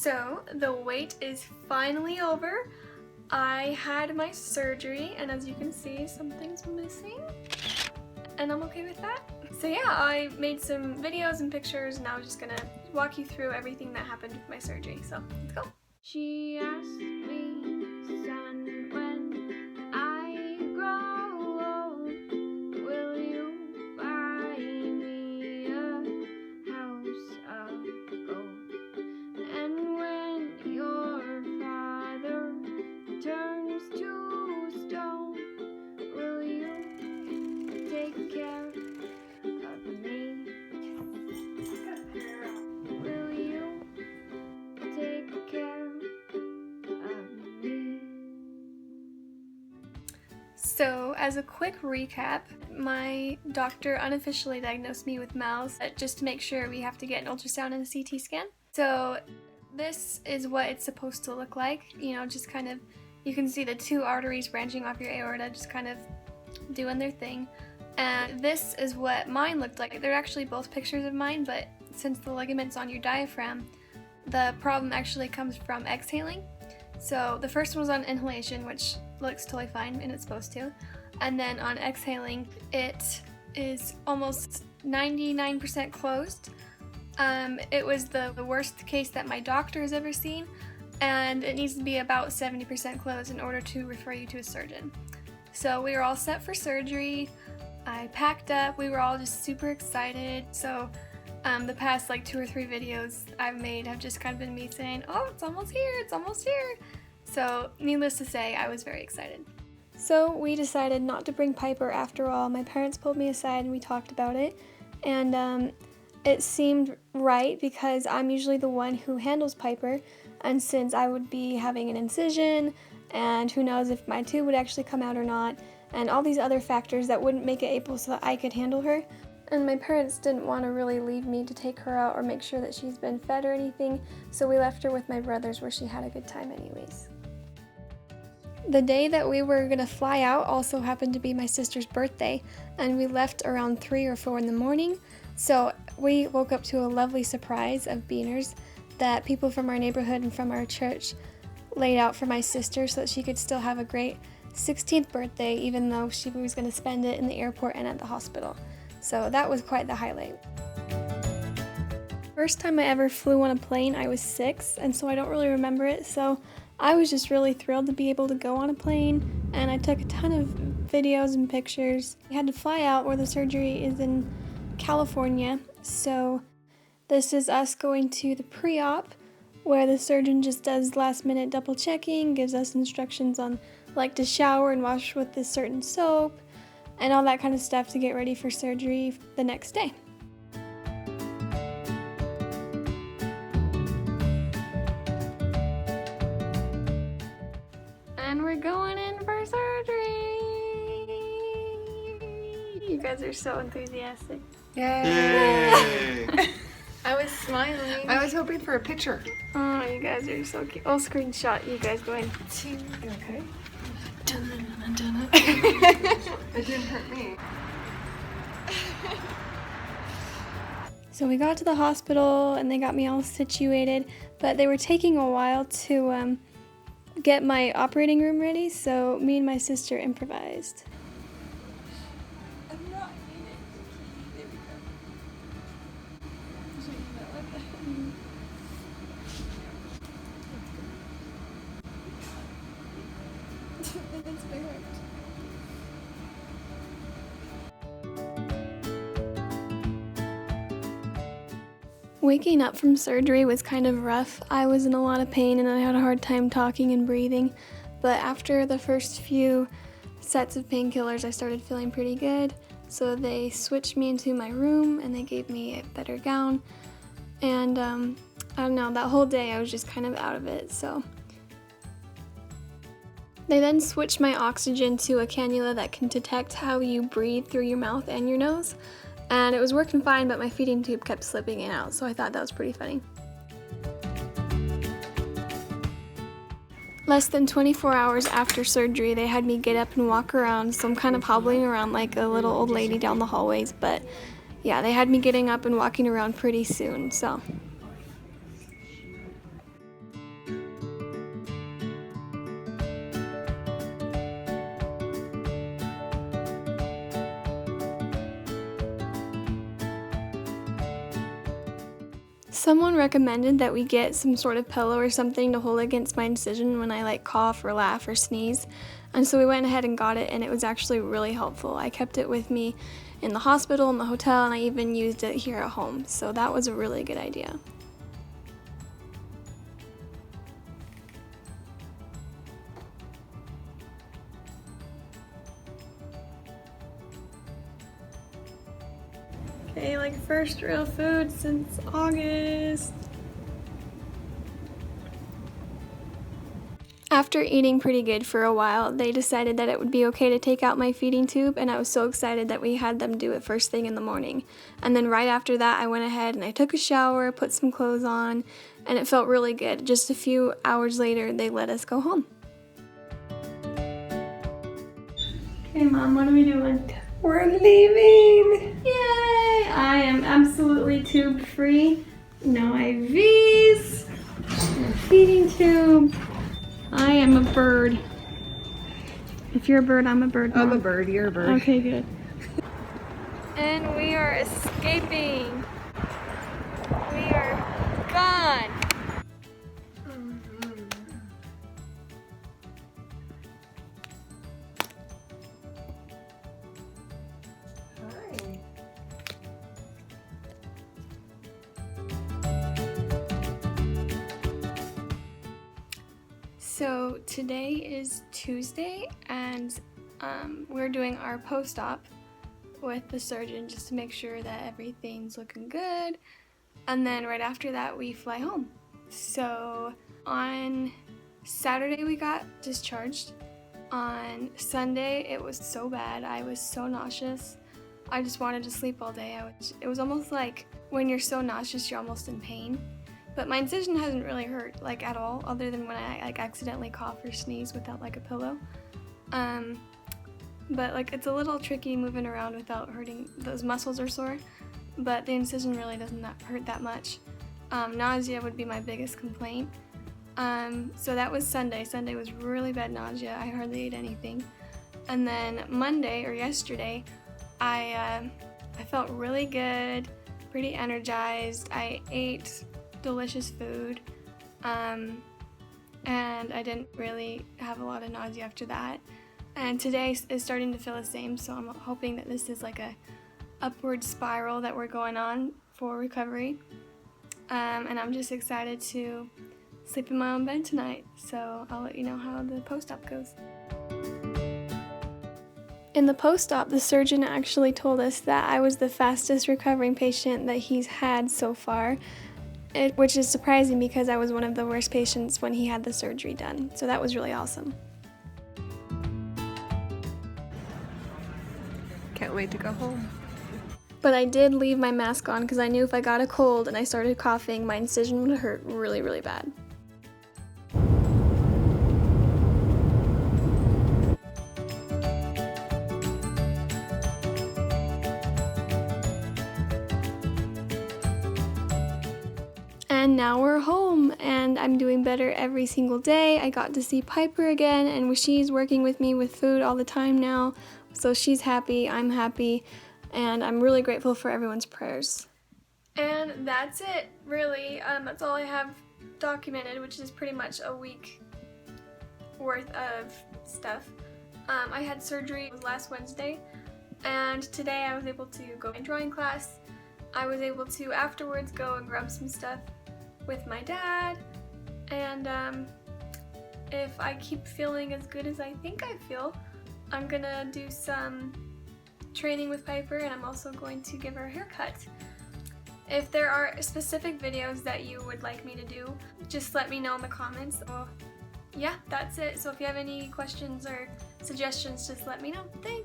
So the wait is finally over. I had my surgery, and as you can see, something's missing, and I'm okay with that. So yeah, I made some videos and pictures, and I was just gonna walk you through everything that happened with my surgery. So let's go. She asked me, son, when I grow old, will you buy me a house of gold? And when your father turns to stone, will you take care of me? Will you take care of me? So, as a quick recap, my doctor unofficially diagnosed me with MALS just to make sure we have to get an ultrasound and a CT scan. So, this is what it's supposed to look like. You know, just kind of, you can see the two arteries branching off your aorta just kind of doing their thing. And this is what mine looked like. They're actually both pictures of mine, but since the ligament's on your diaphragm, the problem actually comes from exhaling. So the first one was on inhalation, which looks totally fine, and it's supposed to. And then on exhaling, it is almost 99% closed. It was the worst case that my doctor has ever seen, and it needs to be about 70% closed in order to refer you to a surgeon. So we were all set for surgery. I packed up. We were all just super excited. So the past like 2 or 3 videos I've made have just kind of been me saying, oh, it's almost here, it's almost here. So needless to say, I was very excited. So we decided not to bring Piper after all. My parents pulled me aside and we talked about it. And it seemed right because I'm usually the one who handles Piper. And since I would be having an incision, and who knows if my tube would actually come out or not, and all these other factors that wouldn't make it able so that I could handle her. And my parents didn't want to really leave me to take her out or make sure that she's been fed or anything, so we left her with my brothers where she had a good time anyways. The day that we were going to fly out also happened to be my sister's birthday, and we left around 3 or 4 in the morning, so we woke up to a lovely surprise of beaners that people from our neighborhood and from our church laid out for my sister so that she could still have a great 16th birthday, even though she was going to spend it in the airport and at the hospital. So that was quite the highlight. First time I ever flew on a plane, I was 6, and so I don't really remember it, so I was just really thrilled to be able to go on a plane, and I took a ton of videos and pictures. We had to fly out where the surgery is in California, so this is us going to the pre-op, where the surgeon just does last-minute double checking, gives us instructions on like to shower and wash with this certain soap, and all that kind of stuff to get ready for surgery the next day. And we're going in for surgery! You guys are so enthusiastic. Yay! I was smiling. I was hoping for a picture. Oh, you guys are so cute. I'll screenshot you guys going. Okay. It didn't hurt me. So we got to the hospital and they got me all situated, but they were taking a while to get my operating room ready, so me and my sister improvised. I'm not needed. It's very hard. Waking up from surgery was kind of rough. I was in a lot of pain and I had a hard time talking and breathing, but after the first few sets of painkillers I started feeling pretty good, so they switched me into my room and they gave me a better gown, and I don't know, that whole day I was just kind of out of it, so. They then switched my oxygen to a cannula that can detect how you breathe through your mouth and your nose. And it was working fine, but my feeding tube kept slipping in and out, so I thought that was pretty funny. Less than 24 hours after surgery, they had me get up and walk around, so I'm kind of hobbling around like a little old lady down the hallways, but yeah, they had me getting up and walking around pretty soon, so. Someone recommended that we get some sort of pillow or something to hold against my incision when I like cough or laugh or sneeze. And so we went ahead and got it, and it was actually really helpful. I kept it with me in the hospital, in the hotel, and I even used it here at home. So that was a really good idea. Okay, like first real food since August. After eating pretty good for a while, they decided that it would be okay to take out my feeding tube, and I was so excited that we had them do it first thing in the morning. And then right after that, I went ahead and I took a shower, put some clothes on, and it felt really good. Just a few hours later, they let us go home. Okay, Mom, what are we doing? We're leaving. Yay! I am absolutely tube free. No IVs. No feeding tube. I am a bird. If you're a bird, I'm a bird, Mom. I'm a bird, you're a bird. Okay, good. And we are escaping. We are gone. Hi. So today is Tuesday, and we're doing our post-op with the surgeon just to make sure that everything's looking good. And then right after that, we fly home. So on Saturday, we got discharged. On Sunday, it was so bad. I was so nauseous. I just wanted to sleep all day. It was almost like when you're so nauseous, you're almost in pain. But my incision hasn't really hurt, like, at all, other than when I, like, accidentally cough or sneeze without, like, a pillow. But, like, it's a little tricky moving around without hurting. Those muscles are sore, but the incision really doesn't hurt that much. Nausea would be my biggest complaint. So that was Sunday. Sunday was really bad nausea. I hardly ate anything. And then Monday, or yesterday, I felt really good, pretty energized. I ate delicious food, and I didn't really have a lot of nausea after that. And today is starting to feel the same, so I'm hoping that this is like a upward spiral that we're going on for recovery. And I'm just excited to sleep in my own bed tonight, so I'll let you know how the post-op goes. In the post-op, the surgeon actually told us that I was the fastest recovering patient that he's had so far, which is surprising because I was one of the worst patients when he had the surgery done. So that was really awesome. Can't wait to go home. But I did leave my mask on because I knew if I got a cold and I started coughing, my incision would hurt really, really bad. And now we're home, and I'm doing better every single day. I got to see Piper again, and she's working with me with food all the time now. So she's happy, I'm happy, and I'm really grateful for everyone's prayers. And that's it, really. That's all I have documented, which is pretty much a week worth of stuff. I had surgery last Wednesday, and today I was able to go to drawing class. I was able to afterwards go and grab some stuff with my dad, and if I keep feeling as good as I think I feel, I'm gonna do some training with Piper, and I'm also going to give her a haircut. If there are specific videos that you would like me to do, just let me know in the comments. So, yeah, that's it. So if you have any questions or suggestions, just let me know. Thanks!